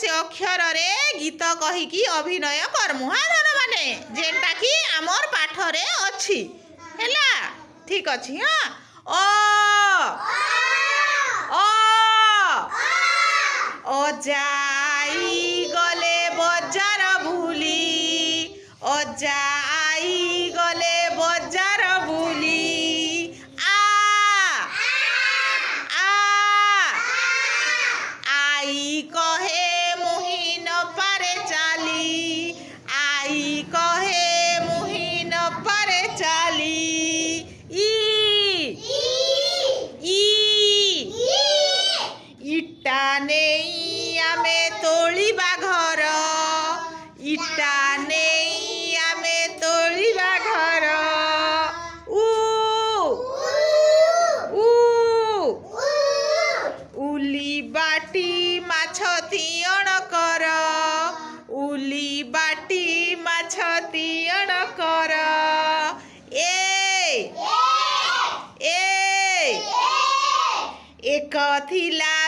से अक्षर रे गीत कहीकि अभिनय करमु हाँ धन माने जेनटा कि आमर पाठ रे अछि हैला ठीक अछि हाँ ओ जाई गले बजार भूली जाई गले बजार भूली आई कहे मुही न पारे चाली आई कहे मुही न पारे चाली इटा नहीं आमे तोलिबा घर इटा नहीं आमे तोलिबा घर उली बाटी माछ तियण कर उली बाटी माछ तियण कर एक थिला